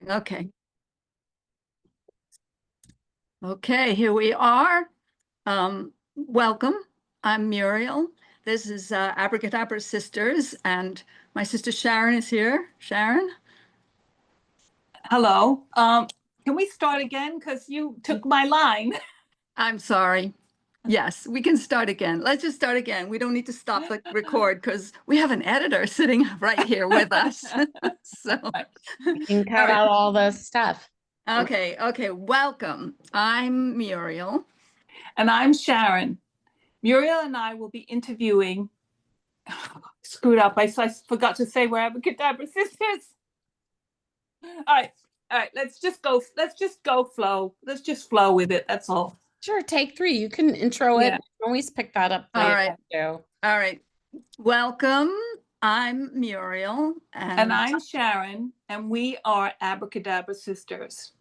Okay. Okay, here we are. Welcome. I'm Muriel. This is Abracadabra Sisters, and my sister Sharon is here. Sharon? Hello. Can we start again? Because you took my line. I'm sorry. Yes, we can start again. Let's just start again. We don't need to stop the record because we have an editor sitting right here with us. So, You can cut all right. out all the stuff. Okay. Welcome. I'm Muriel. And I'm Sharon. Muriel and I will be interviewing. Screwed up. I forgot to say we're Abracadabra Sisters. All right. Let's just go flow. Let's just flow with it. That's all. Sure, take 3. You can intro it. Yeah. You can always pick that up. All right. All right. Welcome. I'm Muriel. And I'm Sharon. And we are Abracadabra Sisters.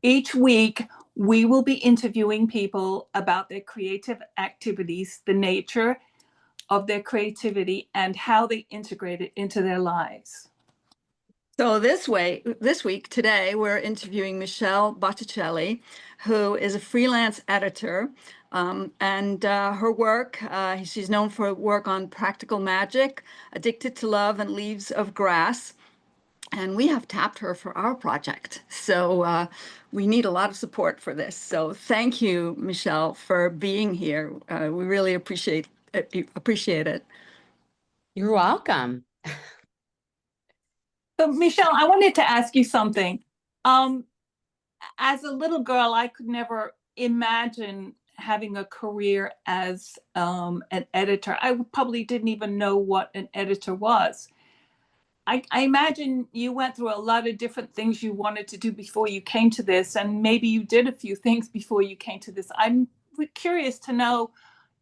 Each week, we will be interviewing people about their creative activities, the nature of their creativity, and how they integrate it into their lives. So this week, today, we're interviewing Michelle Botticelli, who is a freelance editor. And her work, she's known for work on Practical Magic, Addicted to Love, and Leaves of Grass. And we have tapped her for our project. So we need a lot of support for this. So thank you, Michelle, for being here. We really appreciate it. You're welcome. So, Michelle, I wanted to ask you something. As a little girl, I could never imagine having a career as an editor. I probably didn't even know what an editor was. I imagine you went through a lot of different things you wanted to do before you came to this, and maybe you did a few things before you came to this. I'm curious to know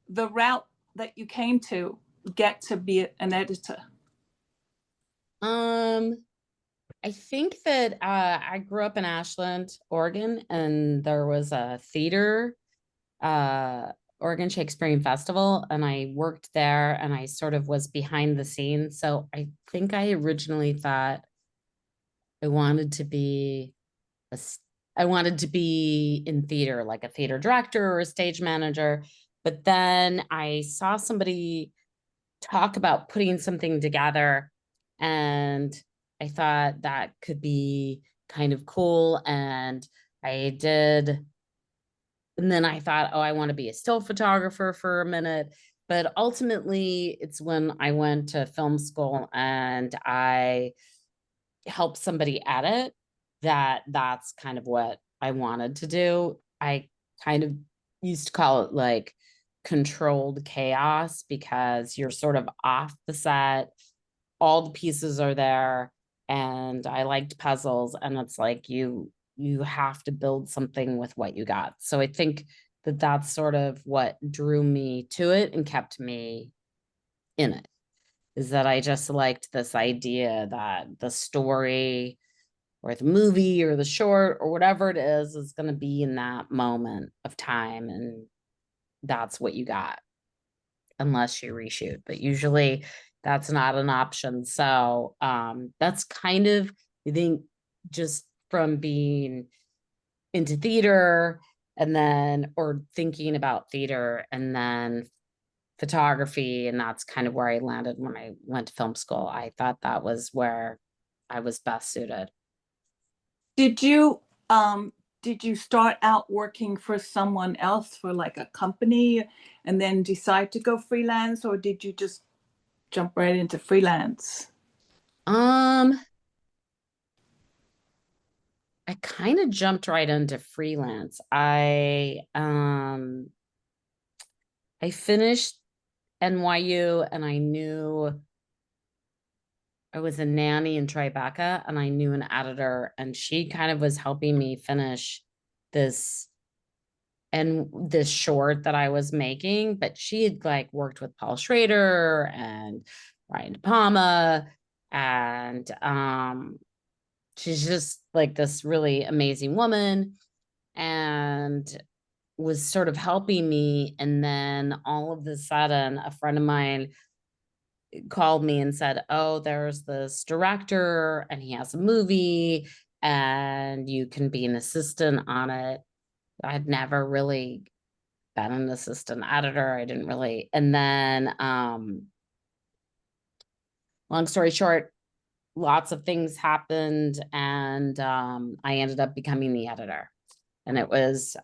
the route that you came to get to be an editor. I think that I grew up in Ashland, Oregon, and there was a theater, Oregon Shakespearean Festival, and I worked there, and I sort of was behind the scenes. So I think I originally thought I wanted to be in theater, like a theater director or a stage manager. But then I saw somebody talk about putting something together, and I thought that could be kind of cool. And I did. And then I thought, oh, I want to be a still photographer for a minute. But ultimately, it's when I went to film school and I helped somebody edit that's kind of what I wanted to do. I kind of used to call it like controlled chaos because you're sort of off the set. All the pieces are there, and I liked puzzles, and it's like you have to build something with what you got. So I think that that's sort of what drew me to it and kept me in it, is that I just liked this idea that the story or the movie or the short or whatever it is going to be in that moment of time, and that's what you got, unless you reshoot. But usually that's not an option. So that's kind of, I think, just from being into theater and then, or thinking about theater and then photography, and that's kind of where I landed when I went to film school. I thought that was where I was best suited. Did you start out working for someone else, for like a company, and then decide to go freelance, or did you just jump right into freelance? I kind of jumped right into freelance. I finished NYU, and I knew I was a nanny in Tribeca, and I knew an editor, and she kind of was helping me finish this short that I was making. But she had like worked with Paul Schrader and Ryan De Palma, and she's just like this really amazing woman, and was sort of helping me. And then all of a sudden, a friend of mine called me and said, oh, there's this director and he has a movie and you can be an assistant on it. I'd never really been an assistant editor. I didn't really, and then long story short, lots of things happened, and I ended up becoming the editor. And it was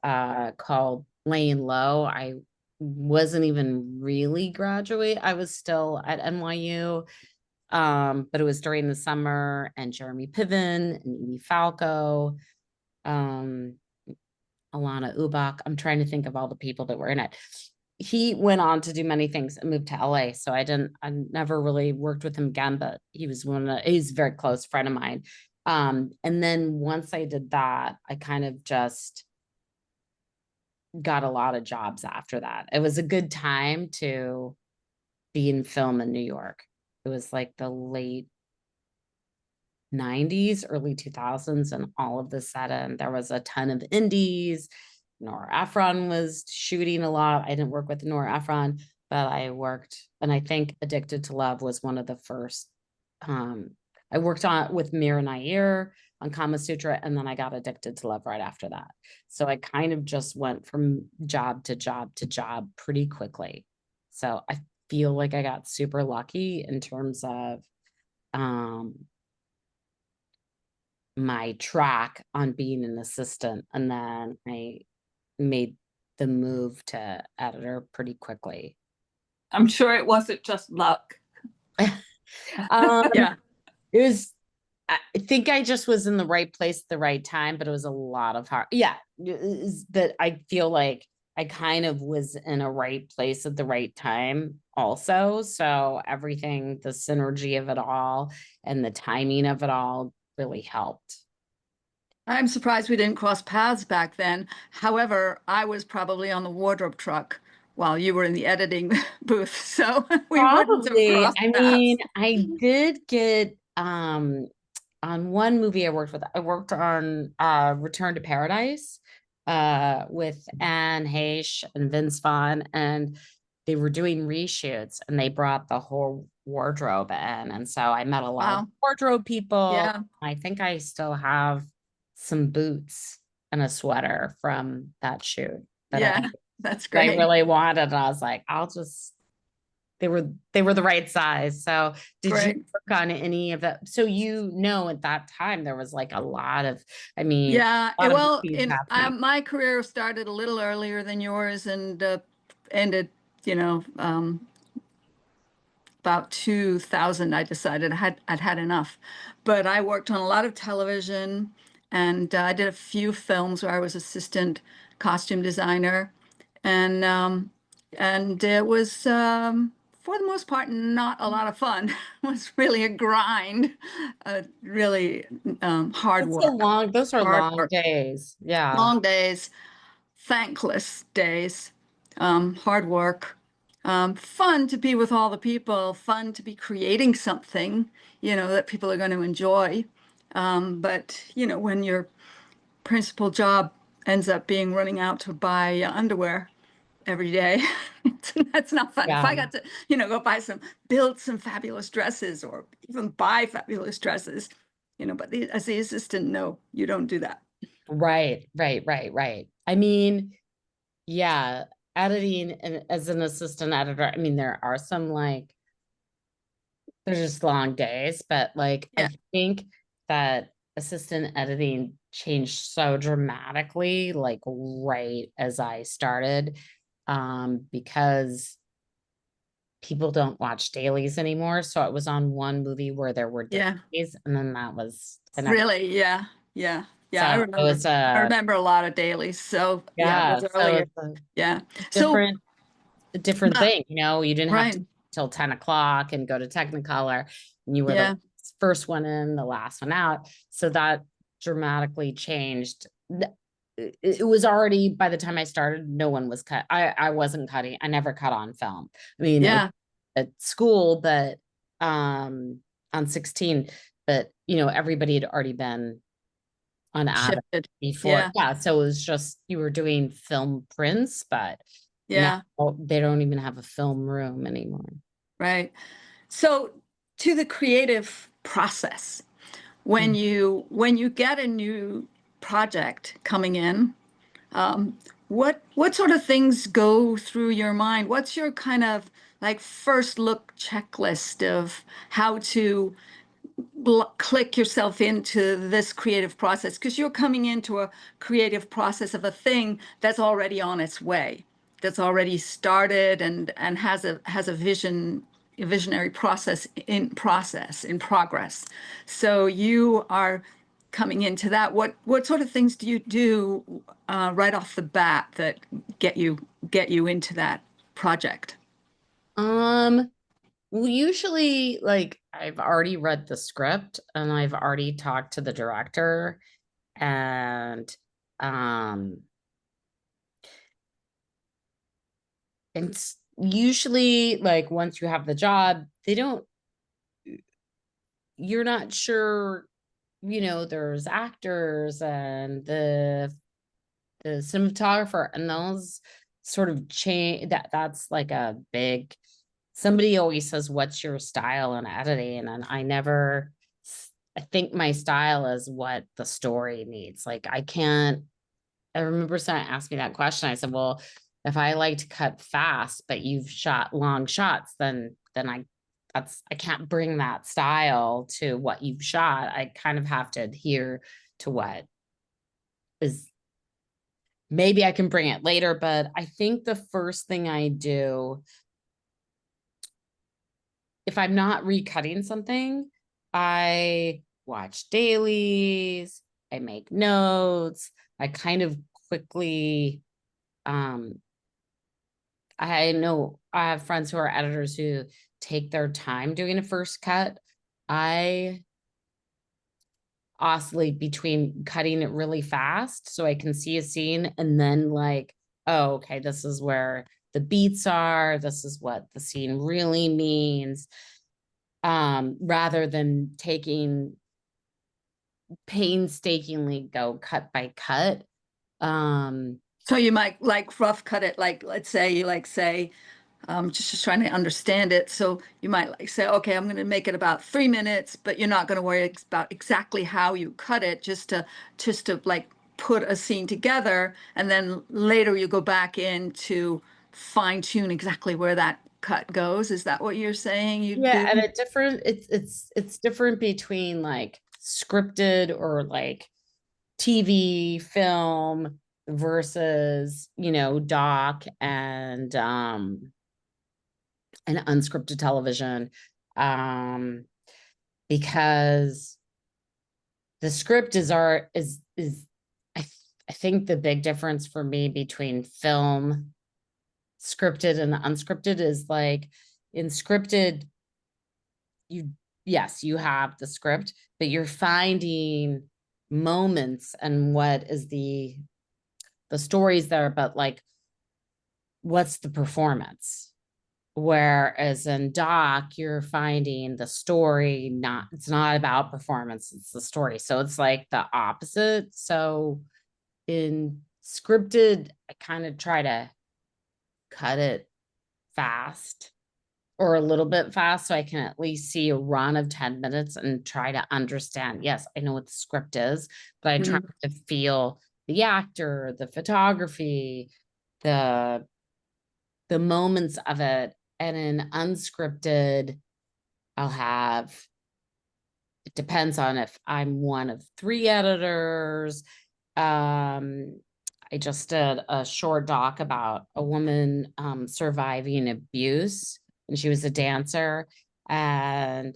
called Laying Low. I wasn't even really graduate. I was still at NYU, but it was during the summer, and Jeremy Piven and Edie Falco, Alana Ubach. I'm trying to think of all the people that were in it. He went on to do many things and moved to LA. So I never really worked with him again, but he was he's a very close friend of mine. And then once I did that, I kind of just got a lot of jobs after that. It was a good time to be in film in New York. It was like the late 90s, early 2000s, and all of a sudden there was a ton of indies. Nora Ephron was shooting a lot. I didn't work with Nora Ephron, but I worked, and I think Addicted to Love was one of the first. I worked on with Mira Nair on Kama Sutra, and then I got Addicted to Love right after that. So I kind of just went from job to job to job pretty quickly. So I feel like I got super lucky in terms of my track on being an assistant, and then I made the move to editor pretty quickly. I'm sure it wasn't just luck. Yeah. It was, I think I just was in the right place at the right time, but it was a lot of hard. Yeah. That I feel like I kind of was in a right place at the right time also. So everything, the synergy of it all and the timing of it all really helped. I'm surprised we didn't cross paths back then. However, I was probably on the wardrobe truck while you were in the editing booth, so we wouldn't have Probably. crossed I paths. mean, I did get on one movie I worked with. I worked on Return to Paradise with Anne Heche and Vince Vaughn, and they were doing reshoots, and they brought the whole wardrobe in, and so I met a lot of Wow. wardrobe people. Yeah. I think I still have some boots and a sweater from that shoot that Yeah, that's I great. really wanted. And I was like, they were the right size. So did you Great. work on any of that? So at that time there was like a lot of, I mean, Yeah, a lot of well, movies happening. my career started a little earlier than yours and ended, about 2000. I decided I'd had enough, but I worked on a lot of television, and I did a few films where I was assistant costume designer, and it was for the most part not a lot of fun. It was really a grind, really hard work. Those are Hard long work. days. Yeah. Long days, thankless days, hard work, fun to be with all the people, fun to be creating something, that people are going to enjoy. But, when your principal job ends up being running out to buy underwear every day, that's not fun. If Yeah. I got to, go build some fabulous dresses or even buy fabulous dresses, but as the assistant, no, you don't do that. Right. I mean, yeah, editing and as an assistant editor, I mean, there are some they're just long days, but Yeah. I think that assistant editing changed so dramatically, right as I started, because people don't watch dailies anymore. So it was on one movie where there were Yeah. dailies, and then that was Really? Yeah. Yeah. Yeah. So it was I remember a lot of dailies. So yeah, yeah, those so earlier. it's a Yeah. So, different but, thing, you didn't have to right. till 10 o'clock and go to Technicolor, and you were Yeah. the first one in, the last one out. So that dramatically changed. It was already, by the time I started, no one was cut. I wasn't cutting. I never cut on film. I mean, Yeah. at school, but on 16, but everybody had already been on Avid Shifted. before. Yeah. Yeah. So it was just, you were doing film prints, but Yeah. now they don't even have a film room anymore. Right. So to the creative process, when you get a new project coming in, what sort of things go through your mind? What's your kind of like first look checklist of how to click yourself into this creative process? Because you're coming into a creative process of a thing that's already on its way, that's already started and has a visionary process in progress. So you are coming into that. What sort of things do you do right off the bat that get you into that project? Well, usually, like, I've already read the script and I've already talked to the director, and um usually, like, once you have the job, you're not sure, there's actors and the cinematographer, and those sort of change. That's like a big, somebody always says, what's your style in editing? And I think my style is what the story needs. Like, I remember someone asked me that question. I said, well, if I like to cut fast, but you've shot long shots, then I can't bring that style to what you've shot. I kind of have to adhere to what is. Maybe I can bring it later, but I think the first thing I do, if I'm not recutting something, I watch dailies, I make notes, I kind of quickly, I know I have friends who are editors who take their time doing a first cut. I oscillate between cutting it really fast so I can see a scene and then, like, oh, okay, this is where the beats are. This is what the scene really means. Rather than taking painstakingly go cut by cut. So you might like rough cut it, like let's say you say just trying to understand it. So you might like say, okay, I'm going to make it about 3 minutes, but you're not going to worry about exactly how you cut it, just to like put a scene together, and then later you go back in to fine tune exactly where that cut goes. Is that what you're saying you do? Yeah, and it's different between like scripted or like TV, film versus, doc and unscripted television. Because the script is I think the big difference for me between film, scripted, and unscripted is, like, in scripted, yes, you have the script, but you're finding moments and what is the stories there, but like, what's the performance? Whereas in doc, you're finding the story, it's not about performance, it's the story. So it's like the opposite. So in scripted, I kind of try to cut it fast or a little bit fast so I can at least see a run of 10 minutes and try to understand. Yes, I know what the script is, but I try to feel the actor, the photography, the moments of it. And in unscripted, it depends on if I'm one of 3 editors. I just did a short doc about a woman surviving abuse, and she was a dancer. And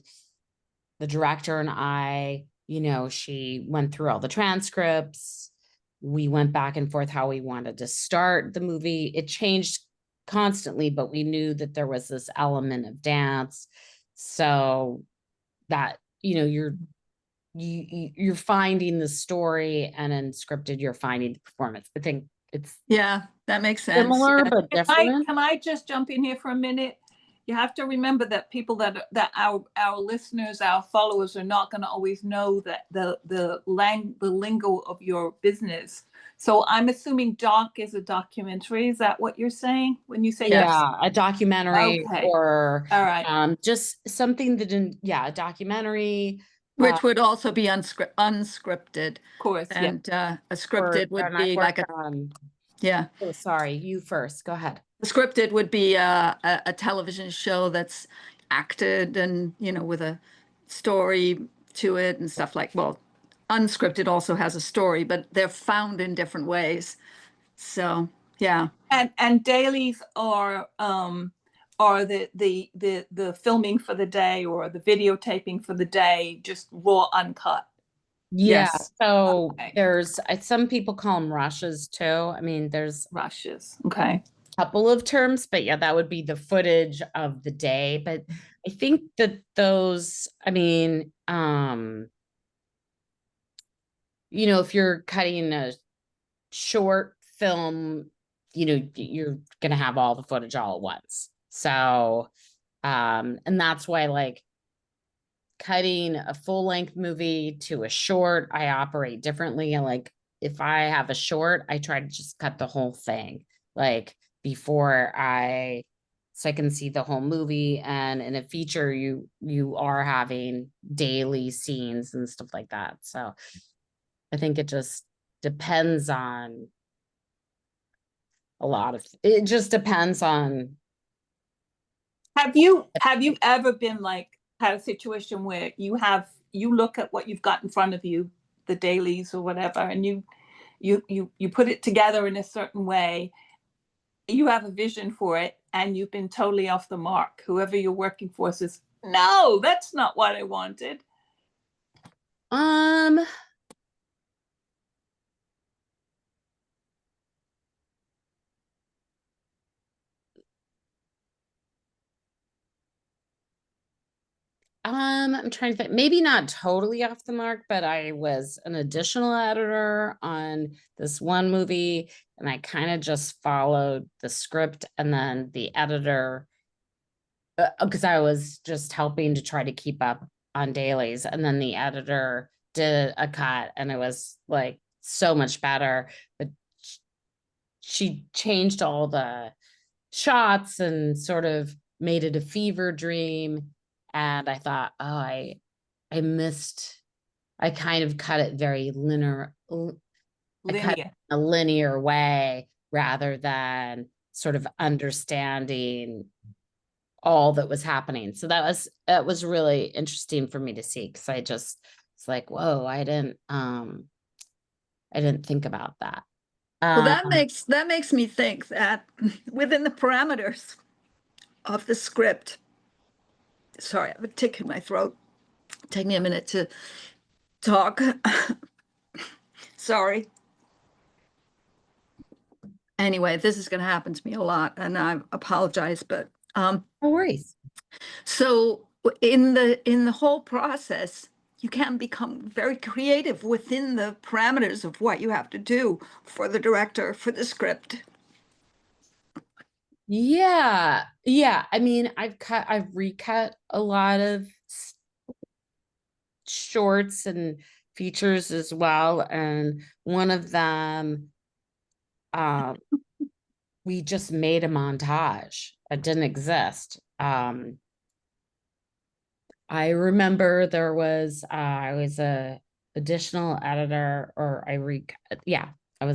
the director and I, she went through all the transcripts. We went back and forth how we wanted to start the movie. It changed constantly, but we knew that there was this element of dance. So that, you're finding the story, and in scripted, you're finding the performance. I think it's that makes sense. similar but different. Can I just jump in here for a minute? You have to remember that people that our listeners, our followers, are not going to always know that the lingo of your business. So I'm assuming doc is a documentary. Is that what you're saying when you say a documentary? Okay. Or all right, just something that a documentary, Which would also be unscripted. Of course, yeah. And a scripted would and I be like worked a, on, yeah. oh, sorry, you first, go ahead. Scripted would be a television show that's acted and, you know, with a story to it and stuff like, well, unscripted also has a story, but they're found in different ways. So, yeah. And dailies are the filming for the day or the videotaping for the day, just raw, uncut. Yeah, Yes. so Okay. there's some people call them rushes too. I mean, there's Rushes. Okay. a couple of terms, but yeah, that would be the footage of the day. But I think that those, I mean, you know, if you're cutting a short film, you know, you're gonna have all the footage all at once. So, and that's why, like, cutting a full-length movie to a short, I operate differently. And like, if I have a short, I try to just cut the whole thing, like, before so I can see the whole movie. And in a feature, you are having daily scenes and stuff like that. So I think it just depends on it just depends on. Have you ever been like had a situation where you look at what you've got in front of you, the dailies or whatever, and you put it together in a certain way, you have a vision for it, and you've been totally off the mark. Whoever you're working for says, no, that's not what I wanted. I'm trying to think, maybe not totally off the mark, but I was an additional editor on this one movie, and I kind of just followed the script, and then the editor, because I was just helping to try to keep up on dailies, and then the editor did a cut, and it was like so much better, but she changed all the shots and sort of made it a fever dream. And I thought, oh, I kind of cut it very linear. I cut it in a linear way rather than sort of understanding all that was happening. So that was really interesting for me to see, because it's like, whoa, I didn't think about that. Well, that makes me think that within the parameters of the script, sorry, I have a tick in my throat. Take me a minute to talk. Sorry. Anyway, this is going to happen to me a lot, and I apologize, but no worries. So in the whole process, you can become very creative within the parameters of what you have to do for the director, for the script. Yeah. I mean, I've recut a lot of shorts and features as well. And one of them, we just made a montage. It didn't exist. I remember there was, I was a additional editor, or I was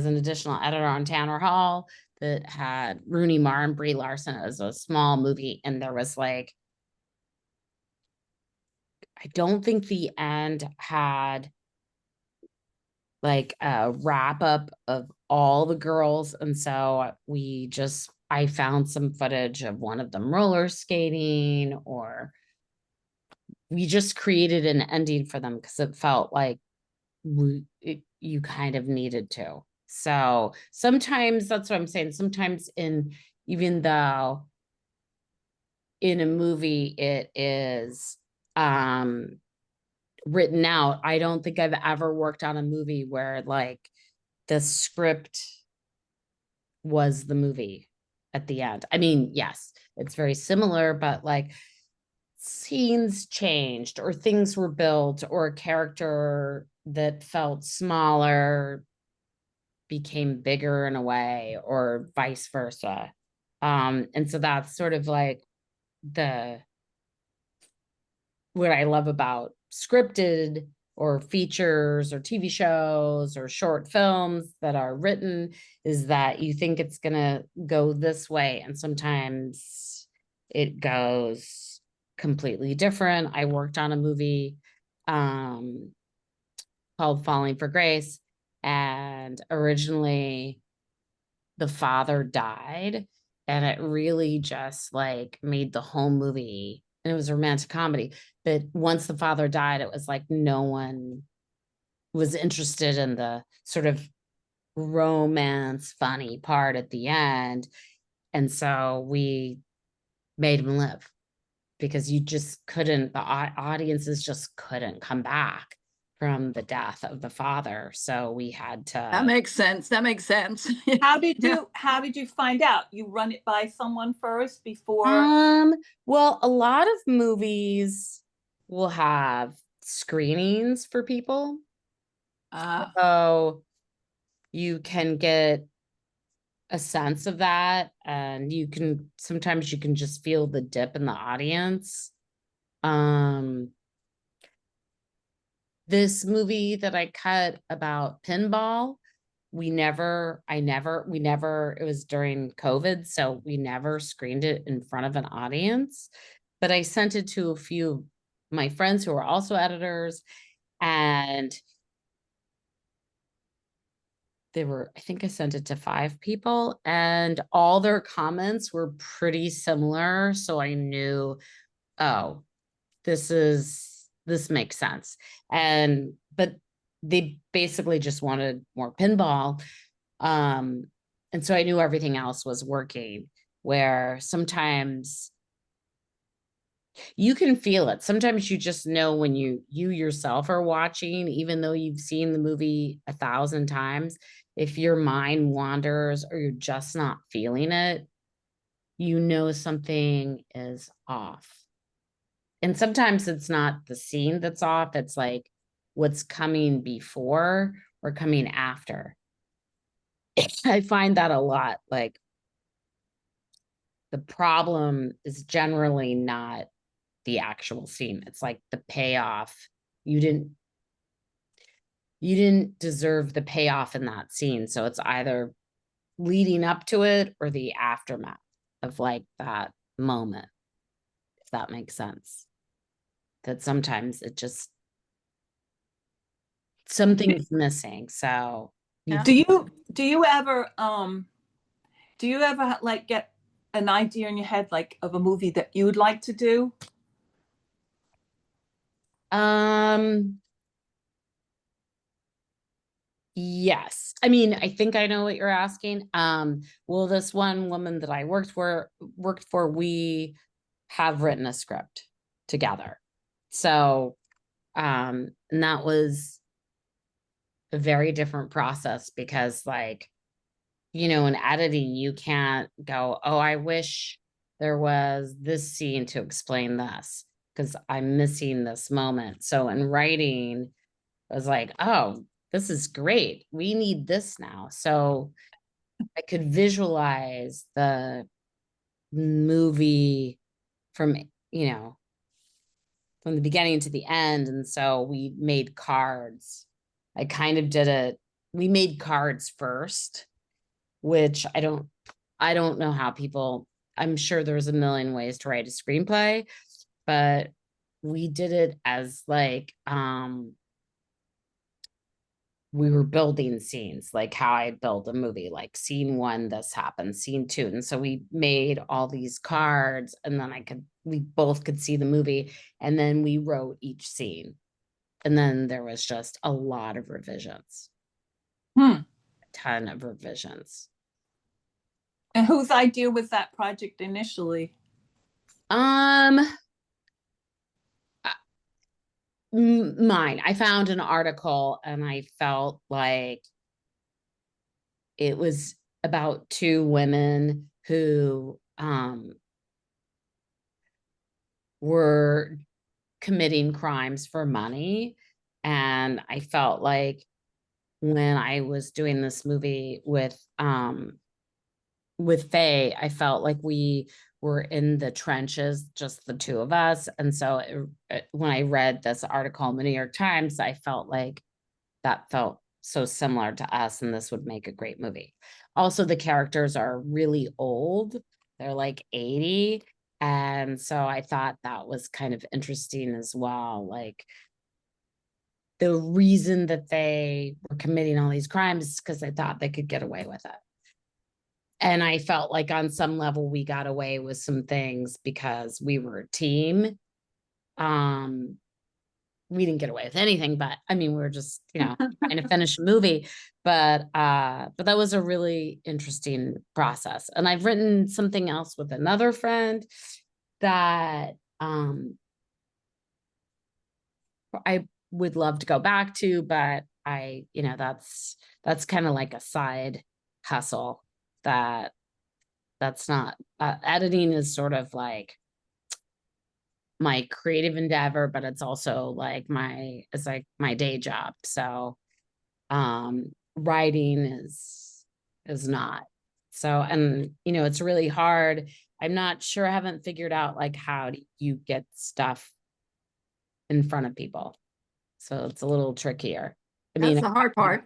an additional editor on Tanner Hall that had Rooney Mara and Brie Larson. It was a small movie, and there was like, I don't think the end had like a wrap up of all the girls. And so I found some footage of one of them roller skating, or we just created an ending for them because it felt like you kind of needed to. So sometimes that's what I'm saying. Sometimes even though in a movie it is written out, I don't think I've ever worked on a movie where like the script was the movie at the end. I mean, yes, it's very similar, but like scenes changed, or things were built, or a character that felt smaller became bigger in a way, or vice versa. And so that's sort of like what I love about scripted or features or TV shows or short films that are written is that you think it's going to go this way. And sometimes it goes completely different. I worked on a movie called Falling for Grace. And originally the father died. And it really just like made the whole movie, and it was a romantic comedy. But once the father died, it was like no one was interested in the sort of romance, funny part at the end. And so we made him live because you just couldn't, the audiences just couldn't come back from the death of the father. So we had That to. makes sense. That makes sense. How did Yeah. you find out? You run it by someone first before? Well, a lot of movies will have screenings for people. So you can get a sense of that, and sometimes you can just feel the dip in the audience. This movie that I cut about pinball, it was during COVID, so we never screened it in front of an audience, but I sent it to a few of my friends who are also editors, and I think I sent it to 5 people, and all their comments were pretty similar. So I knew, oh, this makes sense. But they basically just wanted more pinball. And so I knew everything else was working, where sometimes you can feel it. Sometimes you just know when you yourself are watching, even though you've seen the movie 1,000 times, if your mind wanders or you're just not feeling it, you know something is off. And sometimes it's not the scene that's off, it's like what's coming before or coming after. I find that a lot. Like, the problem is generally not the actual scene. It's like the payoff. You didn't deserve the payoff in that scene. So it's either leading up to it or the aftermath of like that moment, if that makes sense. That sometimes it just, something's missing. So Yeah. Do you ever like get an idea in your head like of a movie that you would like to do? Yes. I mean, I think I know what you're asking. Well, this one woman that I worked for, we have written a script together. So, and that was a very different process because, like, in editing, you can't go, oh, I wish there was this scene to explain this because I'm missing this moment. So in writing, I was like, oh, this is great. We need this now. So I could visualize the movie from, from the beginning to the end. And so we made cards. I kind of did it. We made cards first, which I don't know how people, I'm sure there's a million ways to write a screenplay, but we did it as like, we were building scenes, like how I build a movie, like scene 1, this happens, scene 2. And so we made all these cards, and then we both could see the movie, and then we wrote each scene. And then there was just a lot of revisions. A ton of revisions. And whose idea was that project initially? Mine. I found an article and I felt like it was about 2 women who were committing crimes for money. And I felt like when I was doing this movie with with Faye, I felt like we were in the trenches, just the two of us. And so when I read this article in the New York Times, I felt like that felt so similar to us, and this would make a great movie. Also, the characters are really old. They're like 80. And so I thought that was kind of interesting as well. Like, the reason that they were committing all these crimes is because they thought they could get away with it. And I felt like on some level we got away with some things because we were a team. We didn't get away with anything, but I mean, we were just, trying to finish a movie. But that was a really interesting process. And I've written something else with another friend that I would love to go back to, but that's kind of like a side hustle that's not, editing is sort of like my creative endeavor, but it's also like it's like my day job. So, writing is not. So, and it's really hard. I'm not sure, I haven't figured out like how do you get stuff in front of people. So it's a little trickier. That's the hard part.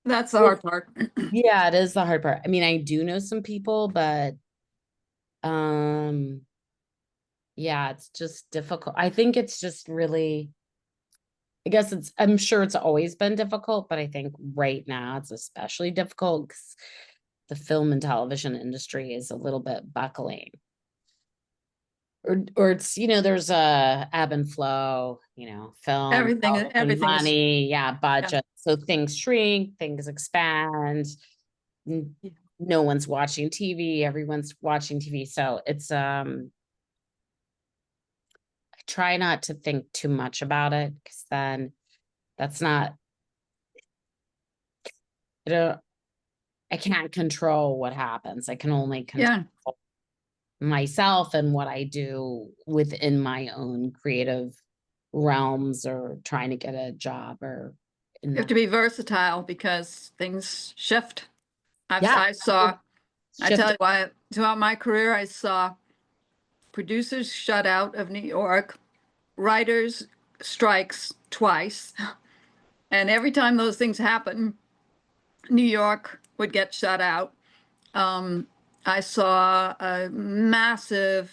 That's the hard part. Yeah, it is the hard part. I mean, I do know some people, but yeah, it's just difficult. I think it's just really, I guess I'm sure it's always been difficult, but I think right now it's especially difficult because the film and television industry is a little bit buckling. Or it's, there's a ebb and flow, film, Everything money, is, budget. So things shrink, things expand. No one's watching TV, everyone's watching TV. So it's, I try not to think too much about it because then that's not, I can't control what happens. I can only control myself and what I do within my own creative realms or trying to get a job or you have to be versatile because things shift. I tell you why, throughout my career, I saw producers shut out of New York, writers strikes twice. And every time those things happen, New York would get shut out. I saw a massive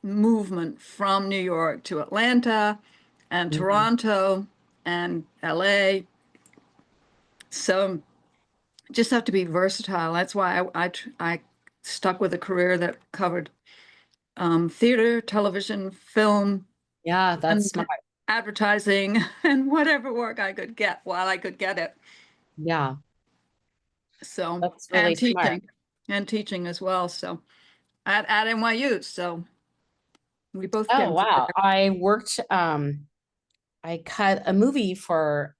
movement from New York to Atlanta and Toronto and LA. So just have to be versatile. That's why I stuck with a career that covered theater, television, film. Yeah, that's smart. Advertising and whatever work I could get while I could get it. Yeah. So, that's really smart. And teaching as well. So at NYU. So we both Oh, wow. I worked, I cut a movie for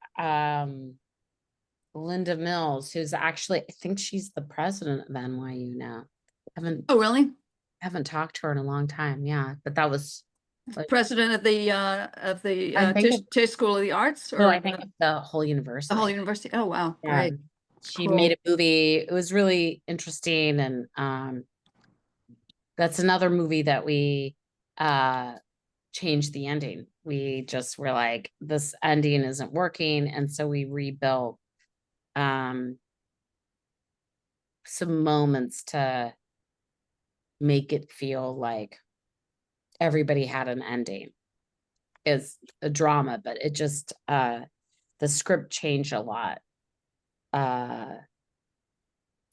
Linda Mills, who's actually, I think she's the president of NYU now. Oh, really? Haven't talked to her in a long time. Yeah, but that was like, president of the Tisch School of the Arts, or no, I think the whole university. The whole university. Oh, wow, Yeah. great. She made a movie. It was really interesting, and that's another movie that we changed the ending. We just were like, this ending isn't working, and so we rebuilt some moments to make it feel like everybody had an ending. Is a drama, but it just the script changed a lot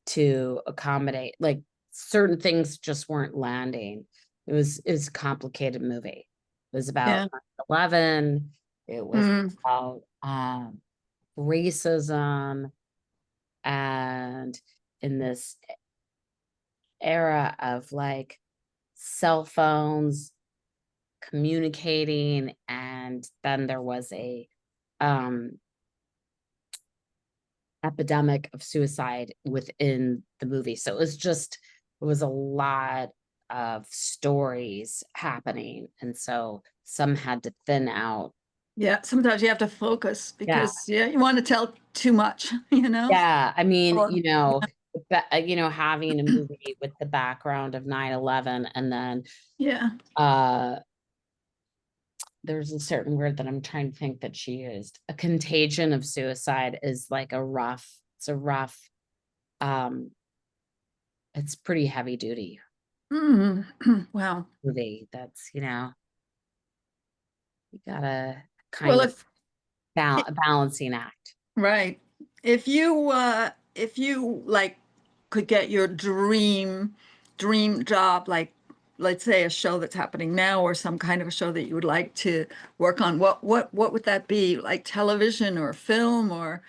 to accommodate, like, certain things just weren't landing. It was a complicated movie. It was about 9/11. It was about racism, and in this era of like cell phones communicating, and then there was a epidemic of suicide within the movie. So it was a lot of stories happening, and so some had to thin out. Yeah, sometimes you have to focus because you want to tell too much, Yeah, I mean, you know, having a movie with the background of 9/11, and then Yeah. there's a certain word that I'm trying to think that she used. A contagion of suicide is like it's a rough, um, it's pretty heavy duty Wow. movie. That's, you know, you gotta Well, kind of a balancing act. right. If you like could get your dream job, like let's say a show that's happening now or some kind of a show that you would like to work on, what would that be? Like television or film or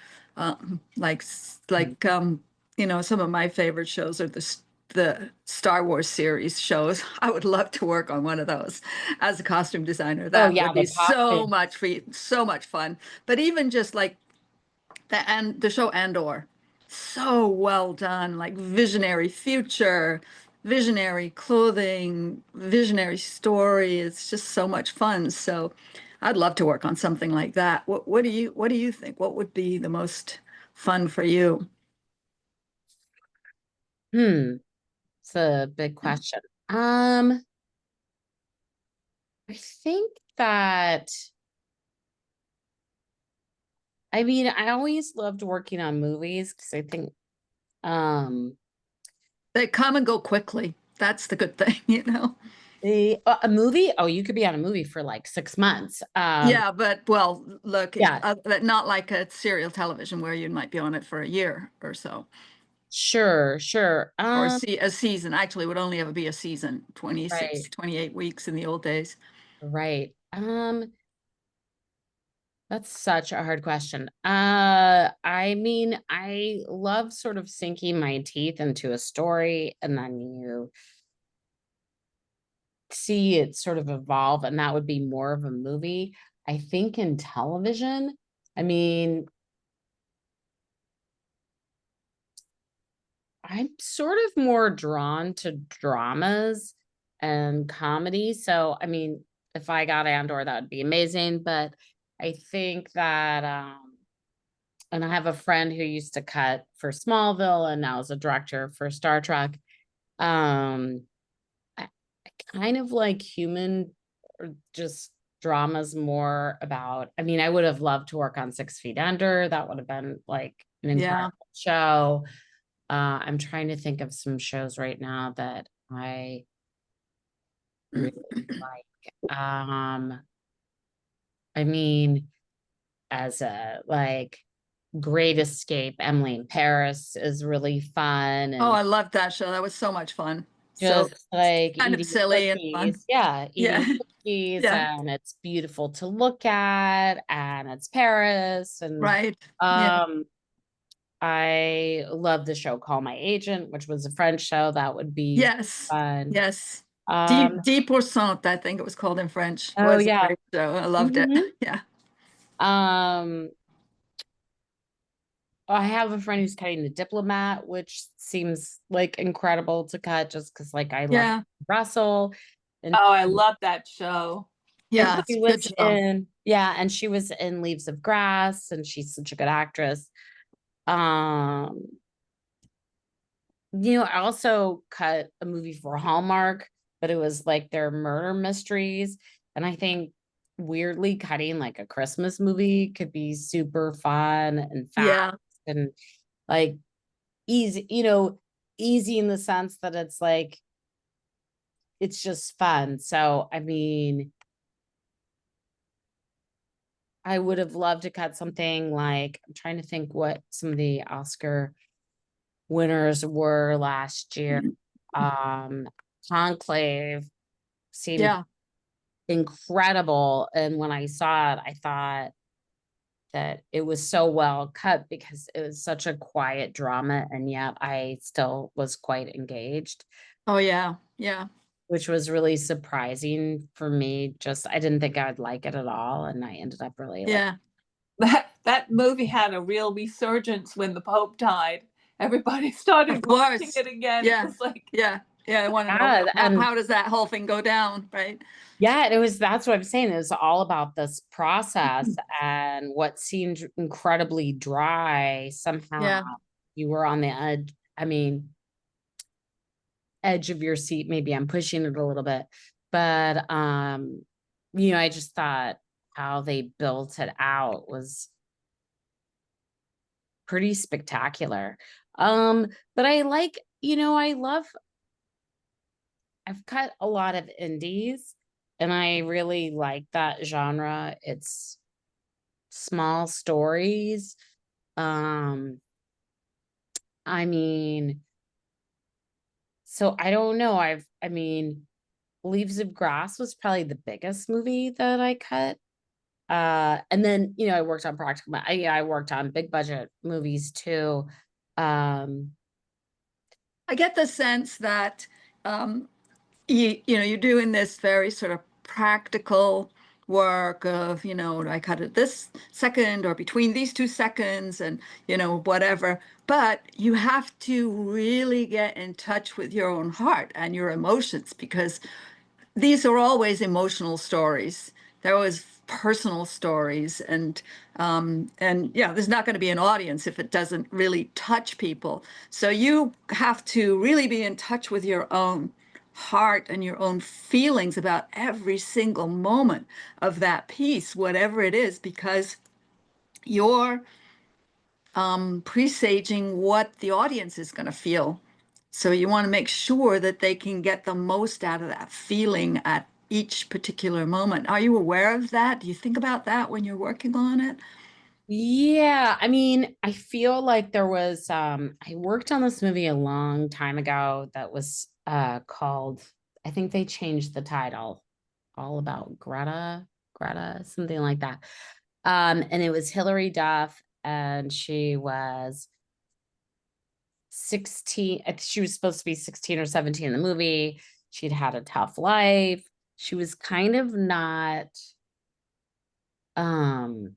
you know, some of my favorite shows are the Star Wars series shows. I would love to work on one of those as a costume designer. Oh That yeah, would be the so costume. much so much fun. But even just like the show Andor, so well done, like visionary future, visionary clothing, visionary story. It's just so much fun. So I'd love to work on something like that. What do you think? What would be the most fun for you? Hmm, it's a big question. Um, I think that, I mean, I always loved working on movies because I think, um, They come and go quickly. That's the good thing, you know? a movie, oh, you could be on a movie for like 6 months. Yeah, but well, look, Yeah, not like a serial television where you might be on it for a year or so. sure, sure. Or see a season. Actually, it would only ever be a season, Right, 28 weeks in the old days. right. That's such a hard question. I mean, I love sort of sinking my teeth into a story and then you see it sort of evolve, and that would be more of a movie. I think in television, I mean, I'm sort of more drawn to dramas and comedy. So, I mean, if I got Andor, that would be amazing. But I think that, and I have a friend who used to cut for Smallville and now is a director for Star Trek. Um, I kind of like human or just dramas more about, I mean, I would have loved to work on 6 Feet Under. That would have been like an Yeah. incredible show. I'm trying to think of some shows right now that I really like. I mean, as a like Great Escape, Emily in Paris is really fun, Oh, and I loved that show. That was so much fun. So just like kind of eating silly and fun. cookies. Yeah, Yeah. eating cookies, Yeah. and it's beautiful to look at, and it's Paris, and Right. Yeah. um I love the show Call My Agent, which was a French show that would be Yes. fun. Yes. Um, Deep Pourcent, I think it was called in French, oh was a yeah. great show. I loved it. Mhm. Yeah. Um, I have a friend who's cutting The Diplomat, which seems like incredible to cut just because like I love Yeah. Russell. And Oh, I love that show. Yeah. It's she a good was show. in, yeah, and she was in Leaves of Grass, and she's such a good actress. Um, you know, I also cut a movie for Hallmark, but it was like their murder mysteries. And I think weirdly cutting like a Christmas movie could be super fun and fast Yeah. and like easy, you know, easy in the sense that it's like it's just fun. So I mean, I would have loved to cut something like, I'm trying to think what some of the Oscar winners were last year. Conclave seemed Yeah. incredible. And when I saw it, I thought that it was so well cut because it was such a quiet drama, and yet I still was quite engaged, Oh, yeah. Yeah. which was really surprising for me. Just I didn't think I'd like it at all, and I ended up really like. Yeah. That movie had a real resurgence when the Pope died. Everybody Of started watching course. it again. It Yeah. was like, Yeah. Yeah. I want to know Yeah, and how does that whole thing go down, right? yeah, it was, that's what I'm saying. It was all about this process, and what seemed incredibly dry. Somehow Yeah. you were on the edge I mean, edge of your seat, maybe I'm pushing it a little bit, but I just thought how they built it out was pretty spectacular. But I like, I've cut a lot of indies and I really like that genre. It's small stories. Um, I mean, so I don't know. Leaves of Grass was probably the biggest movie that I cut. And then, I worked on I worked on big budget movies too. Um, I get the sense that you're doing this very sort of practical work of, I cut it this second or between these 2 seconds and, whatever. But you have to really get in touch with your own heart and your emotions because these are always emotional stories. They're always personal stories, and yeah, there's not going to be an audience if it doesn't really touch people. So you have to really be in touch with your own heart and your own feelings about every single moment of that piece, whatever it is, because you're presaging what the audience is going to feel. So you want to make sure that they can get the most out of that feeling at each particular moment. Are you aware of that? Do you think about that when you're working on it? yeah, I feel like there was I worked on this movie a long time ago that was called, I think they changed the title, All About Greta, something like that. And it was Hilary Duff, and she was 16. She was supposed to be 16 or 17 in the movie. She'd had a tough life. She was kind of not um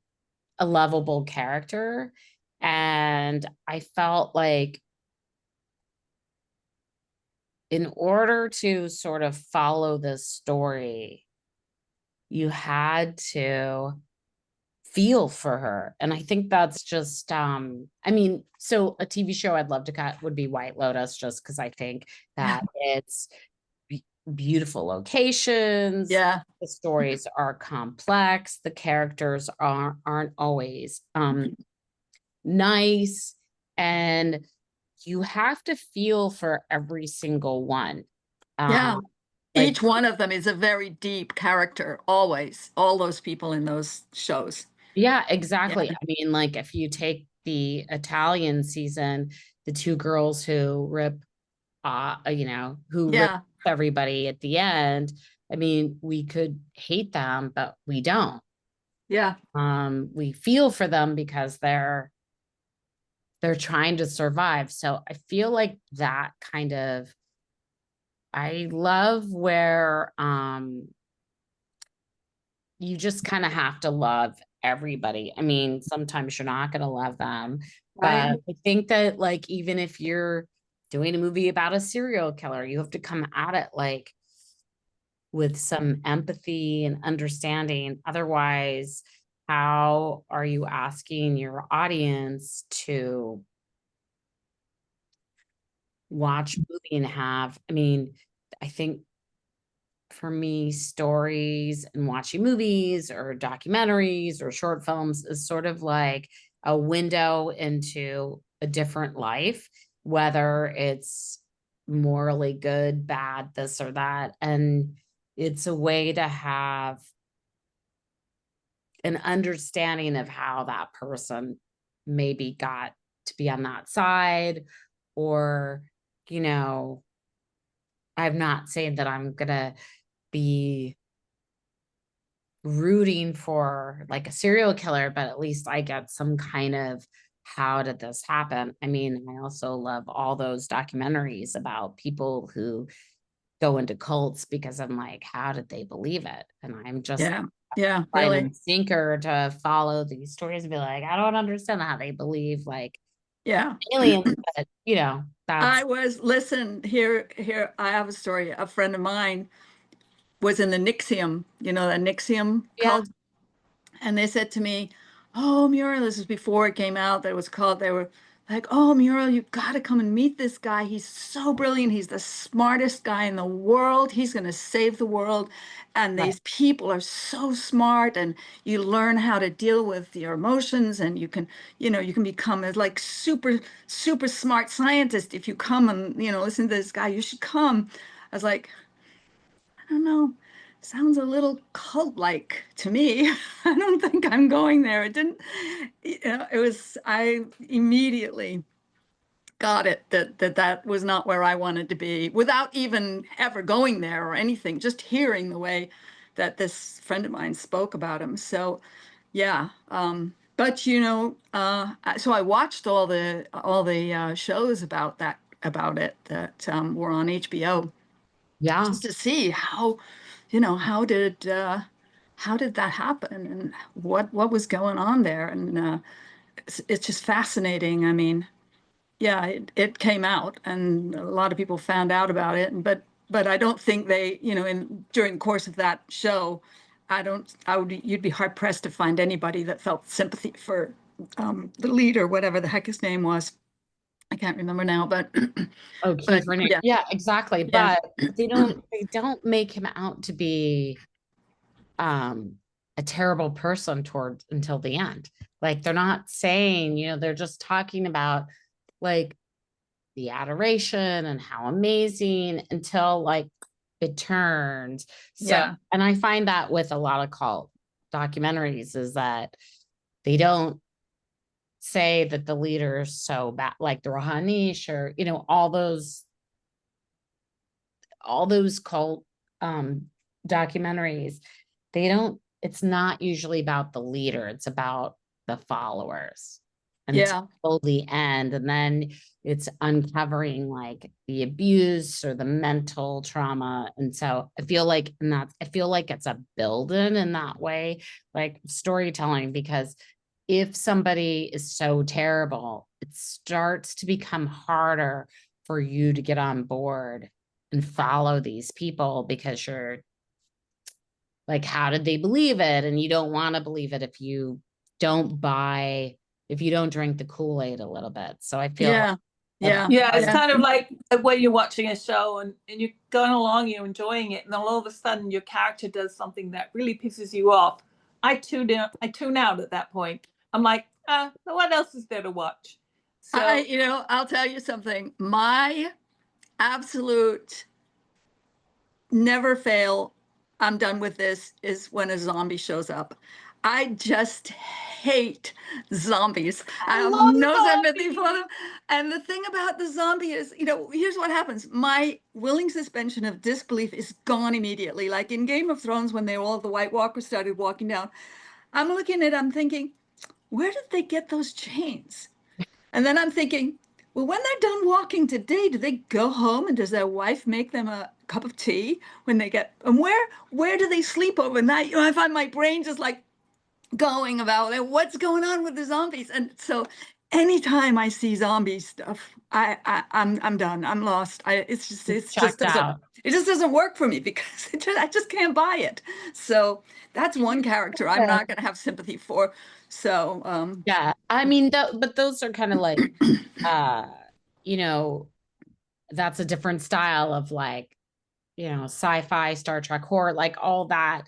a lovable character. And I felt like in order to sort of follow this story, you had to feel for her. And I think that's just so a TV show I'd love to cut would be White Lotus, just because I think that it's beautiful locations, Yeah, the stories are complex, the characters aren't always nice, and you have to feel for every single one. yeah. Like, Each one of them is a very deep character, always. All those people in those shows. yeah, Yeah, exactly. Like if you take the Italian season, the two girls who rip yeah, everybody at the end. We could hate them, but we don't. yeah, We feel for them because they're trying to survive. So I feel like that kind of, I love where you just kind of have to love everybody. Sometimes you're not going to love them, right. but I think that, like, even if you're doing a movie about a serial killer, you have to come at it like with some empathy and understanding. Otherwise, how are you asking your audience to watch a movie and have, I think for me, stories and watching movies or documentaries or short films is sort of like a window into a different life, whether it's morally good, bad, this or that. And it's a way to have an understanding of how that person maybe got to be on that side, or, you know, I'm not saying that I'm gonna be rooting for like a serial killer, but at least I get some kind of, how did this happen? I also love all those documentaries about people who go into cults, because I'm like, how did they believe it? And I'm just Yeah, yeah, trying really. and sinker to follow these stories and be like, I don't understand how they believe like Yeah. aliens, but that's Listen, here, I have a story. A friend of mine was in the Nixium, the Nixium yeah. cult. And they said to me, "Oh, Muriel, this was before it came out that it was called, like, oh, Muriel, you've got to come and meet this guy. He's so brilliant. He's the smartest guy in the world. He's going to save the world. And Right. these people are so smart, and you learn how to deal with your emotions, and you can, you can become a like super, super smart scientist if you come and, listen to this guy. You should come. I was like, I don't know. Sounds a little cult-like to me. I don't think I'm going there. It didn't, it was, I immediately got it that was not where I wanted to be without even ever going there or anything, just hearing the way that this friend of mine spoke about him. So yeah, but so I watched all the shows about it that were on HBO Yeah. just to see how did that happen and what was going on there, and it's just fascinating. I mean, yeah, it came out and a lot of people found out about it, but I don't think they, in during the course of that show, you'd be hard pressed to find anybody that felt sympathy for the leader, whatever the heck his name was. I can't remember now, but Oh, but Keith Raniere. yeah, Yeah, exactly. yeah, But they don't make him out to be um a terrible person toward until the end. Like they're not saying, they're just talking about like the adoration and how amazing until like it turns. So, yeah, and I find that with a lot of cult documentaries is that they don't say that the leader is so bad, like the Rouhanish or, all those cult documentaries, it's not usually about the leader, it's about the followers yeah, until the end. And then it's uncovering like the abuse or the mental trauma. And so I feel like it's a build-in in that way, like storytelling, because if somebody is so terrible, it starts to become harder for you to get on board and follow these people because you're like, how did they believe it? And you don't want to believe it if you don't drink the Kool-Aid a little bit. So I feel yeah, like yeah, Yeah, it's yeah. kind of like when you're watching a show and you're going along, you're enjoying it, and then all of a sudden your character does something that really pisses you off. I tune out at that point. I'm like, what else is there to watch? So I'll tell you something. My absolute never fail, I'm done with this, is when a zombie shows up. I just hate zombies. I I have love no sympathy for zombies. them. And the thing about the zombie is, here's what happens. My willing suspension of disbelief is gone immediately. Like in Game of Thrones, when all the White Walkers started walking down, I'm thinking, where did they get those chains? And then I'm thinking, well, when they're done walking today, do they go home and does their wife make them a cup of tea when they get, and where do they sleep overnight? I find my brain just like going about what's going on with the zombies. And so anytime I see zombie stuff, I'm done. I'm lost. checked out. It just doesn't work for me because I just can't buy it. So that's one character I'm Yeah. not going to have sympathy for. So Yeah. I mean, but those are kind of like, uh, you know, that's a different style of like, sci-fi, Star Trek, horror, like all that.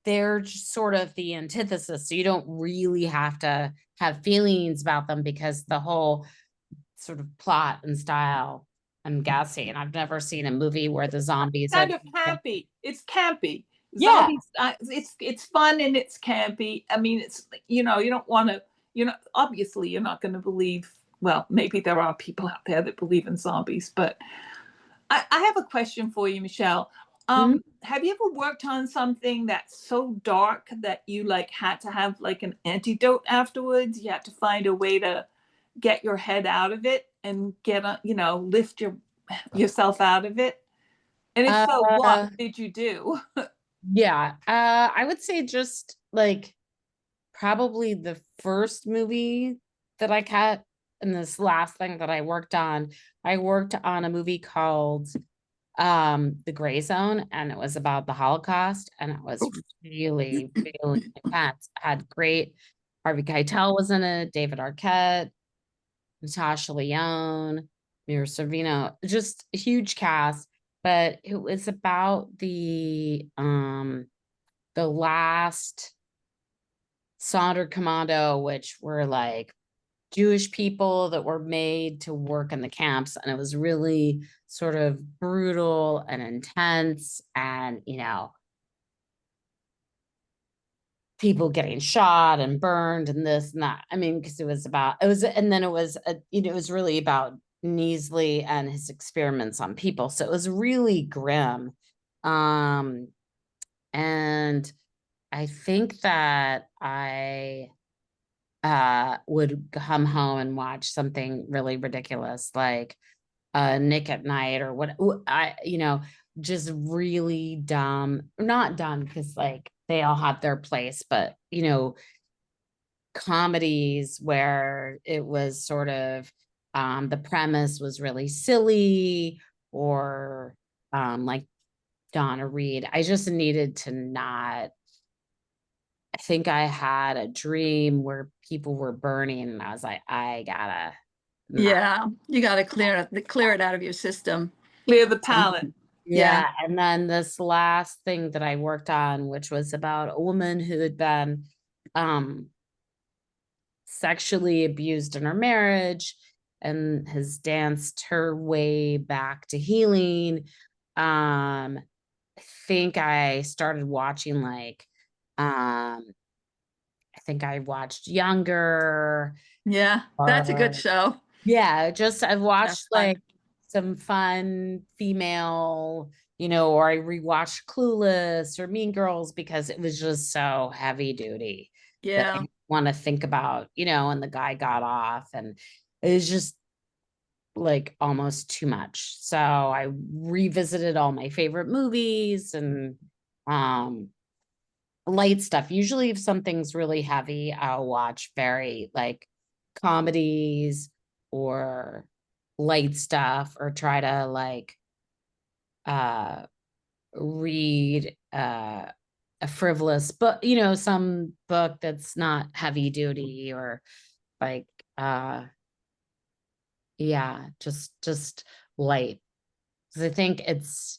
They're just sort of the antithesis. So you don't really have to have feelings about them because the whole sort of plot and style, I'm guessing. I've never seen a movie where the zombies are. Kind of campy. It's campy. Yeah. Zombies. It's fun and it's campy. I mean, it's you don't want to. Obviously, you're not going to believe. Well, maybe there are people out there that believe in zombies, but I have a question for you, Michelle. Mhm. Have you ever worked on something that's so dark that you like had to have like an antidote afterwards? You had to find a way to get your head out of it and lift yourself out of it. And if so, what Uh, did you do? yeah. I would say just like probably the first movie that I cut and this last thing that I worked on a movie called The Gray Zone, and it was about the Holocaust, and it was really, really intense. It had great Harvey Keitel was in it, David Arquette, Natasha Lyonne, Mira Sorvino, just a huge cast. But it was about the last Sonderkommando, which were like Jewish people that were made to work in the camps. And it was really sort of brutal and intense, and, you know, people getting shot and burned and this and that. I mean, because and then it was, it was really about Neasley and his experiments on people. So it was really grim. And I think that I would come home and watch something really ridiculous, like Nick at Night, or what just really dumb, not dumb, because like they all have their place, but comedies where it was sort of the premise was really silly, or like Donna Reed. I just needed to not. I think I had a dream where people were burning, and I was like, I gotta not. Yeah, you got to clear it out of your system. Clear the palate. Yeah. And then this last thing that I worked on, which was about a woman who had been sexually abused in her marriage and has danced her way back to healing. I think I started watching I think I watched Younger. Yeah, that's a good show. Yeah, I've watched That's fun. like some fun female, or I rewatched Clueless or Mean Girls, because it was just so heavy duty that I Yeah. didn't want to think about, and the guy got off, and it was just like almost too much. So I revisited all my favorite movies and light stuff. Usually if something's really heavy, I'll watch very like comedies or light stuff, or try to like read a frivolous book, some book that's not heavy duty, or like yeah, just light. Because I think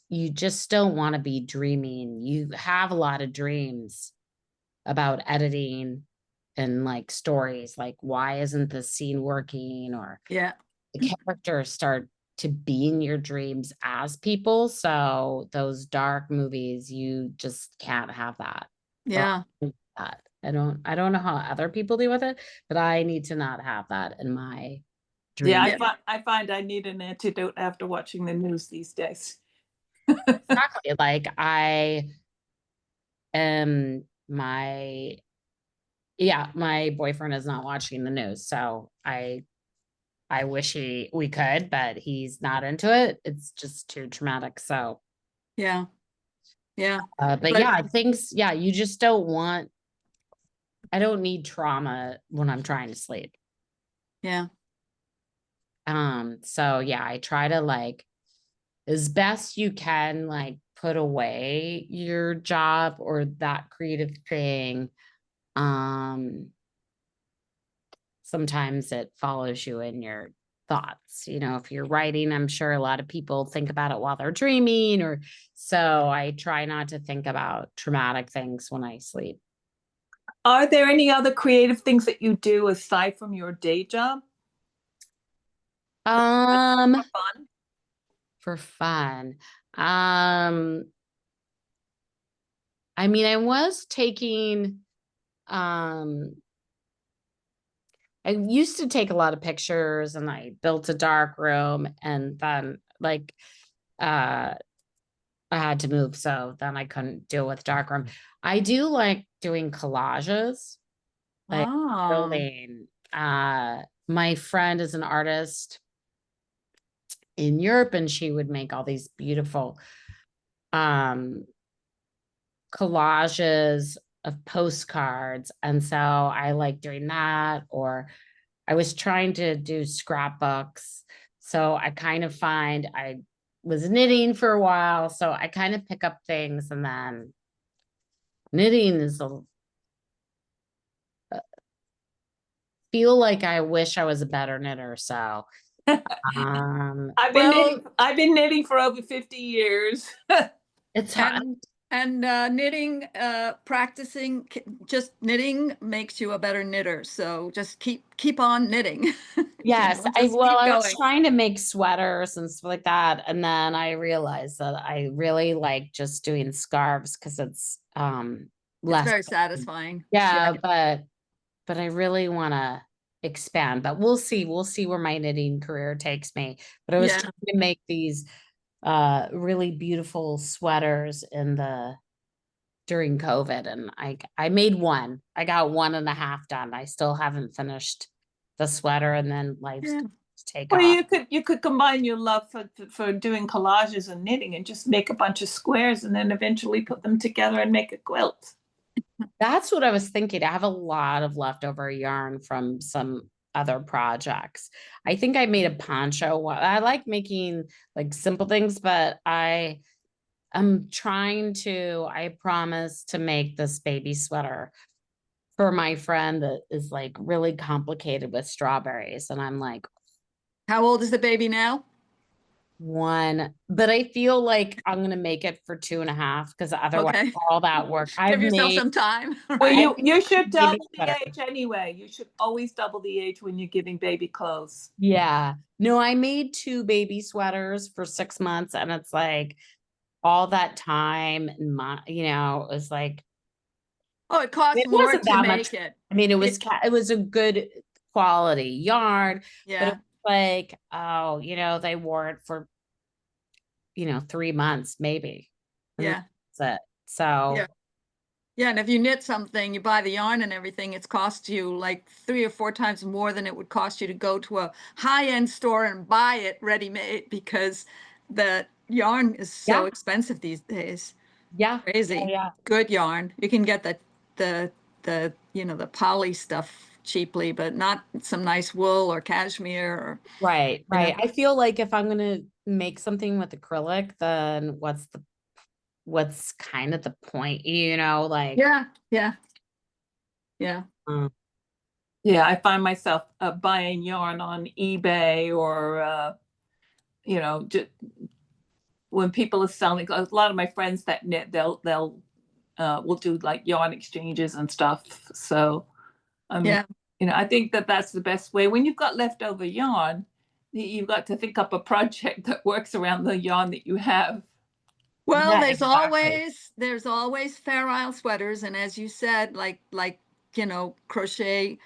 you just don't want to be dreaming. You have a lot of dreams about editing and like stories, like why isn't this scene working, or Yeah. the characters start to be in your dreams as people. So those dark movies, you just can't have that. Yeah. That I don't know how other people deal with it, but I need to not have that in my dream. Yeah, I find I need an antidote after watching the news these days. Exactly. Like I am my boyfriend is not watching the news, so I wish we could, but he's not into it. It's just too traumatic. So Yeah. Yeah. but yeah, you just don't want. I don't need trauma when I'm trying to sleep. Yeah. So yeah, I try to like as best you can, like put away your job or that creative thing. Sometimes it follows you in your thoughts. If you're writing, I'm sure a lot of people think about it while they're dreaming, or so I try not to think about traumatic things when I sleep. Are there any other creative things that you do aside from your day job? For fun? For fun. I mean, I was taking, I used to take a lot of pictures, and I built a dark room, and then like, I had to move, so then I couldn't deal with dark room. I do like doing collages, like building. My friend is an artist in Europe, and she would make all these beautiful collages of postcards. And so I like doing that, or I was trying to do scrapbooks. So I kind of find I was knitting for a while. So I kind of pick up things, and then knitting is feel like I wish I was a better knitter. So, Well, I've been knitting for over 50 years. it's hard. and knitting, practicing, just knitting makes you a better knitter. So just keep on knitting. Yes, Just well, keep I was going. trying to make sweaters and stuff like that, and then I realized that I really like just doing scarves because it's It's less. very satisfying. Yeah, but I really want to expand, but we'll see. We'll see where my knitting career takes me. But I was Yeah. trying to make these really beautiful sweaters during COVID, and I made one. I got 1.5 done. I still haven't finished the sweater, and then life Yeah. take Well, off. you could combine your love for doing collages and knitting and just make a bunch of squares and then eventually put them together and make a quilt. That's what I was thinking. I have a lot of leftover yarn from some other projects. I think I made a poncho. I like making like simple things, but I'm trying to, I promise to make this baby sweater for my friend that is like really complicated with strawberries. And I'm like, How old is the baby now? one, but I feel like I'm gonna make it for 2.5 because otherwise Okay. all that work Give I've yourself made. some time. Well, Right. you should Baby double the sweater. age anyway. You should always double the age when you're giving baby clothes. Yeah. No, I made 2 baby sweaters for 6 months, and it's like all that time and it was like Oh, it costs it more wasn't to that much. make it. I mean, it was a good quality yarn, but it Yeah. was like, oh, they wore it for 3 months maybe. And Yeah. that's it. So Yeah. Yeah. And if you knit something, you buy the yarn and everything, it's cost you like 3 or 4 times more than it would cost you to go to a high-end store and buy it ready-made because the yarn is so yeah, expensive these days. yeah, Crazy. yeah. Good yarn. You can get the poly stuff cheaply, but not some nice wool or cashmere or, Right, you know. right. I feel like if I'm gonna make something with acrylic, then what's kind of the point, like Yeah. Yeah. Yeah. um, Yeah, I find myself buying yarn on eBay or just when people are selling. A lot of my friends that knit, they'll will do like yarn exchanges and stuff. So Yeah. I think that that's the best way. When you've got leftover yarn, you've got to think up a project that works around the yarn that you have. Well, yeah, exactly. there's always Fair Isle sweaters, and as you said, crochet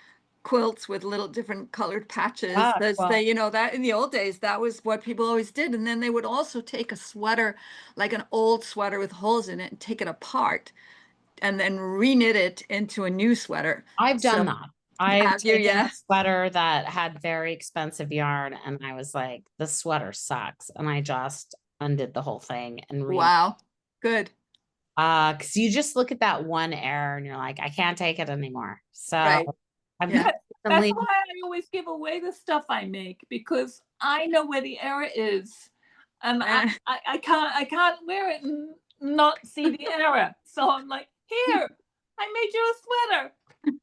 quilts with little different colored patches. Yeah, There's well, that in the old days, that was what people always did. And then they would also take a sweater, like an old sweater with holes in it, and take it apart and then reknit it into a new sweater. I've done So that. I've have you? taken a Yeah. sweater that had very expensive yarn, and I was like, the sweater sucks. And I just undid the whole thing and Wow. Good. because you just look at that one error and you're like, I can't take it anymore. So Right. I've Yeah. That's recently, why I always give away the stuff I make because I know where the error is, and I can't wear it and not see the error. So I'm like, here, I made you a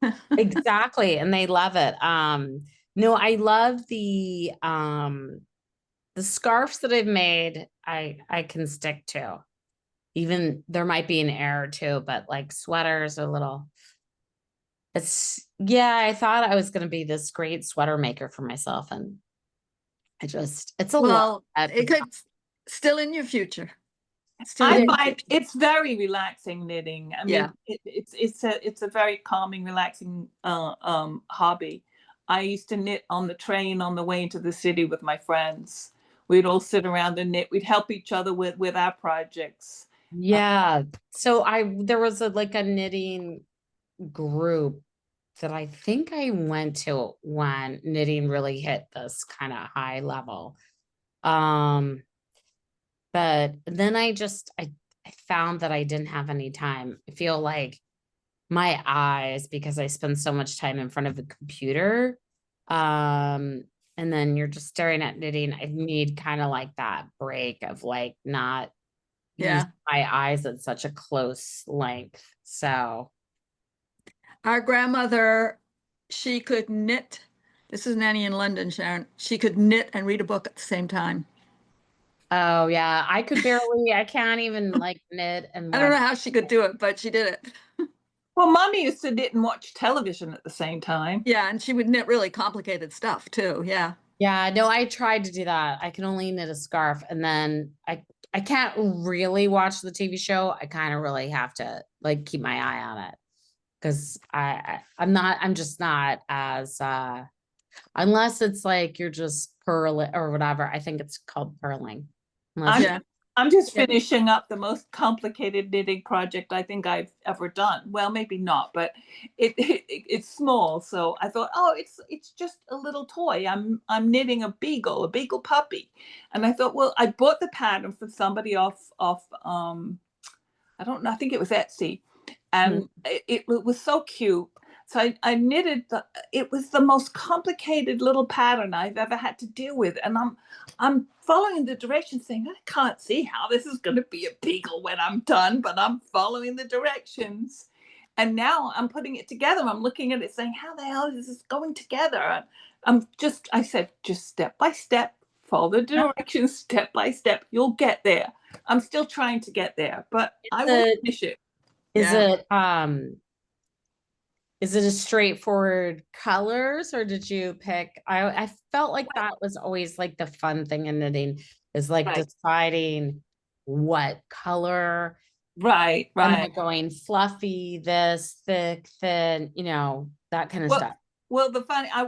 sweater. exactly, and they love it. No, I love the scarves that I've made, I can stick to. Even there might be an error too, but like sweaters are a little. Yeah, I thought I was going to be this great sweater maker for myself, and it's a lot. Well, it could still in your future. Still I in your find future. it's very relaxing knitting. I Yeah. mean, it's a very calming, relaxing hobby. I used to knit on the train on the way into the city with my friends. We'd all sit around and knit. We'd help each other with our projects. Yeah. So there was like a knitting group that I think I went to when knitting really hit this kind of high level. But then I found that I didn't have any time. I feel like my eyes, because I spend so much time in front of the computer, and then you're just staring at knitting. I need kind of like that break of like not use Yeah. my eyes at such a close length. So Our grandmother she could knit. This is Nanny in London, Sharon. She could knit and read a book at the same time. Oh yeah, I can't even like knit and I don't watch. know how she could do it, but she did it. Well, Mommy used to knit and watch television at the same time. Yeah, and she would knit really complicated stuff too. Yeah. Yeah, no, I tried to do that. I can only knit a scarf, and then I can't really watch the TV show. I kind of really have to like keep my eye on it because I'm just not as unless it's like you're just purling or whatever. I think it's called purling. Unless Yeah. I'm just Yeah. finishing up the most complicated knitting project I think I've ever done. Well, maybe not, but it's small. So I thought, oh, it's just a little toy. I'm knitting a beagle puppy, and I thought, well, I bought the pattern for somebody off I don't know, I think it was Etsy, and it was so cute. So I knitted it was the most complicated little pattern I've ever had to deal with. And I'm following the directions saying, I can't see how this is going to be a beagle when I'm done, but I'm following the directions. And now I'm putting it together. I'm looking at it saying, how the hell is this going together? I said, just step by step, follow the directions step by step. You'll get there. I'm still trying to get there, but I will finish it. Is it a straightforward colors, or did you pick? I felt like that was always like the fun thing in knitting is like deciding what color. Right. Am I going fluffy, this, thick, thin, that kind of stuff. Well,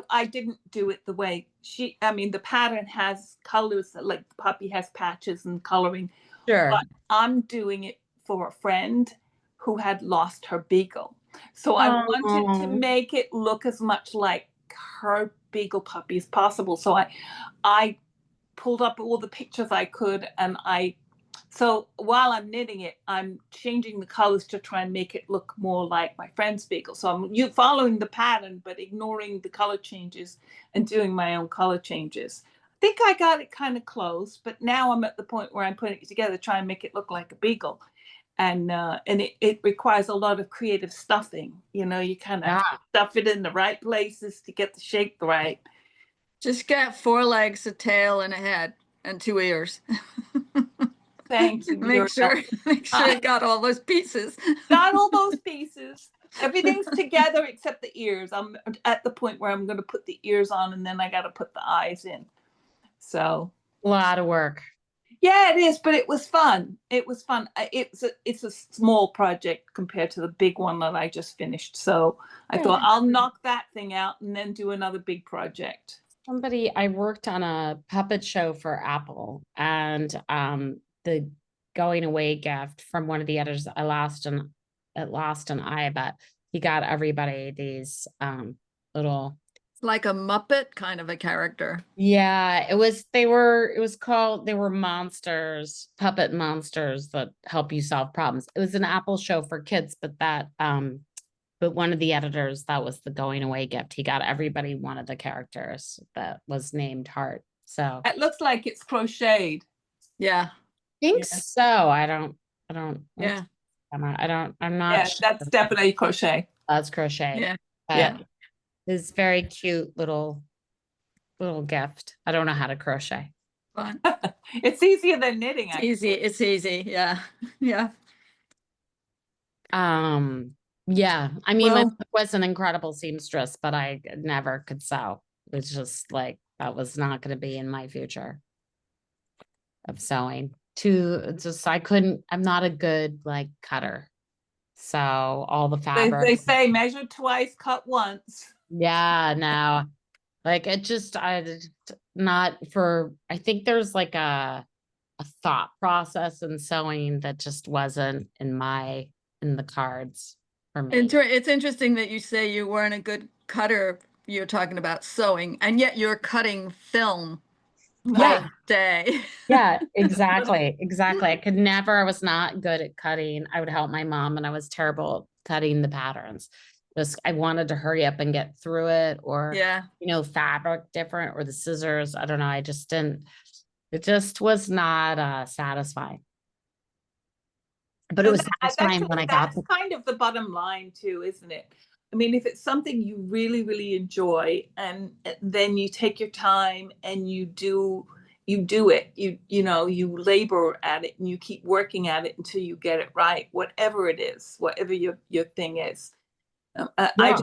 I didn't do it the way the pattern has colors, like the puppy has patches and coloring. Sure. But I'm doing it for a friend who had lost her beagle. So I wanted to make it look as much like her beagle puppy as possible. So I pulled up all the pictures I could, and so while I'm knitting it, I'm changing the colors to try and make it look more like my friend's beagle. So I'm following the pattern, but ignoring the color changes and doing my own color changes. I think I got it kind of close, but now I'm at the point where I'm putting it together, trying to make it look like a beagle. And it requires a lot of creative stuffing. You kind of stuff it in the right places to get the shape right. Just get 4 legs, a tail, and a head, and 2 ears. Thank you. Make sure you got all those pieces. Got all those pieces. Everything's together except the ears. I'm at the point where I'm going to put the ears on, and then I got to put the eyes in. So a lot of work. Yeah, it is, but it was fun. It was fun. It's a small project compared to the big one that I just finished. So I thought I'll knock that thing out and then do another big project. I worked on a puppet show for Apple, and the going away gift from one of the editors, I lost an eye, but he got everybody these little, like a Muppet kind of a character. Yeah, they were monsters, puppet monsters that help you solve problems. It was an Apple show for kids, but but one of the editors, that was the going away gift. He got everybody one of the characters that was named Heart. So it looks like it's crocheted. Yeah. I think so. I don't. Yeah. I'm not. Yeah, that's definitely crochet. That's crochet. Yeah. Yeah. It's very cute little gift. I don't know how to crochet. Fun. It's easier than knitting. It's easy. Yeah. Yeah. Yeah. I mean, my mom was an incredible seamstress, but I never could sew. It's just like that was not going to be in my future of sewing. I'm not a good like cutter. So all the fabric. They say measure twice, cut once. Yeah, no. Like I think there's like a thought process in sewing that just wasn't in the cards for me. It's interesting that you say you weren't a good cutter. You're talking about sewing, and yet you're cutting film. Yeah. All day. Yeah, exactly. I was not good at cutting. I would help my mom, and I was terrible at cutting the patterns. I wanted to hurry up and get through it, or fabric different, or the scissors. I don't know. I just didn't. It just was not satisfying. But it was satisfying when I got. That's kind of the bottom line too, isn't it? I mean, if it's something you really, really enjoy, and then you take your time and you do it, you know, you labor at it and you keep working at it until you get it right, whatever it is, whatever your thing is. I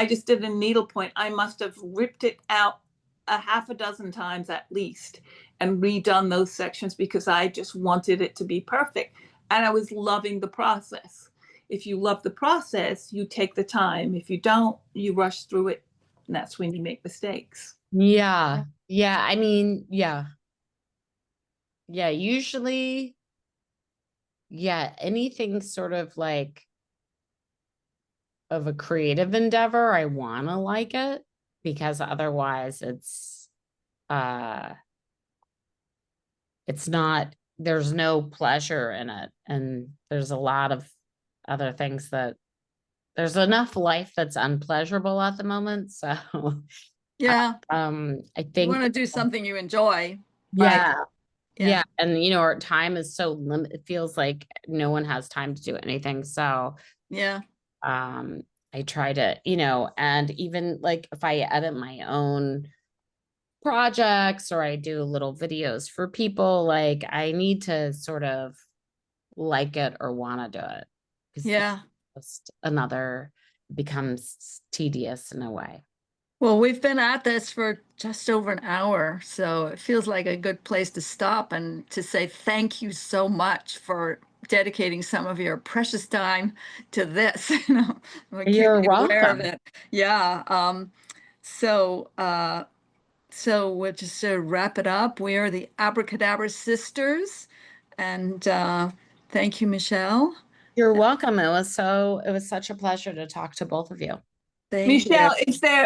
just did a needlepoint. I must have ripped it out a half a dozen times at least and redone those sections because I just wanted it to be perfect. And I was loving the process. If you love the process, you take the time. If you don't, you rush through it. And that's when you make mistakes. Yeah. Yeah. I mean, yeah. Yeah. Usually, yeah, anything sort of like of a creative endeavor, I want to like it, because otherwise it's not, there's no pleasure in it. And there's a lot of other things that there's enough life that's unpleasurable at the moment. So Yeah. I You think want to do something you enjoy. yeah. Yeah. Yeah. And you know, our time is so limited. It feels like no one has time to do anything. So Yeah. I try to, you know, and even like if I edit my own projects or I do little videos for people, like I need to sort of like it or want to do it. 'Cause Yeah. just another becomes tedious in a way. Well, we've been at this for just over an hour, so it feels like a good place to stop and to say thank you so much for dedicating some of your precious time to this. You know, we're You're keenly aware of welcome. it. Yeah. So we'll just wrap it up. We are the Abracadabra Sisters, and thank you, Michelle. You're welcome. It was such a pleasure to talk to both of you. Thank you. Michelle,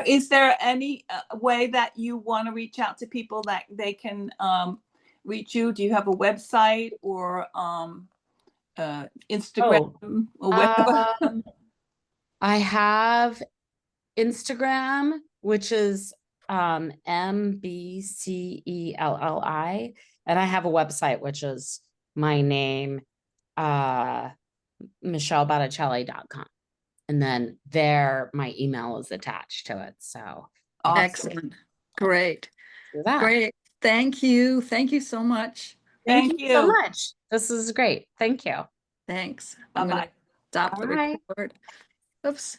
is there any way that you want to reach out to people that they can reach you? Do you have a website or Instagram or whatever? I have Instagram, which is MBCELLI, and I have a website, which is my name, michellebotticelli.com. And then there, my email is attached to it. So Awesome. Excellent. Great. do that. Great. Thank you. Thank you so much. Thank Thank you so you. much. This is great. Thank you. Thanks. I'm going to Bye-bye. stop the Bye. record. Oops.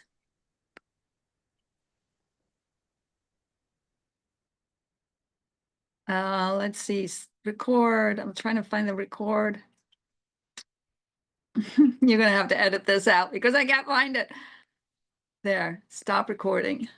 Let's see. Record. I'm trying to find the record. You're going to have to edit this out because I can't find it. There. Stop recording.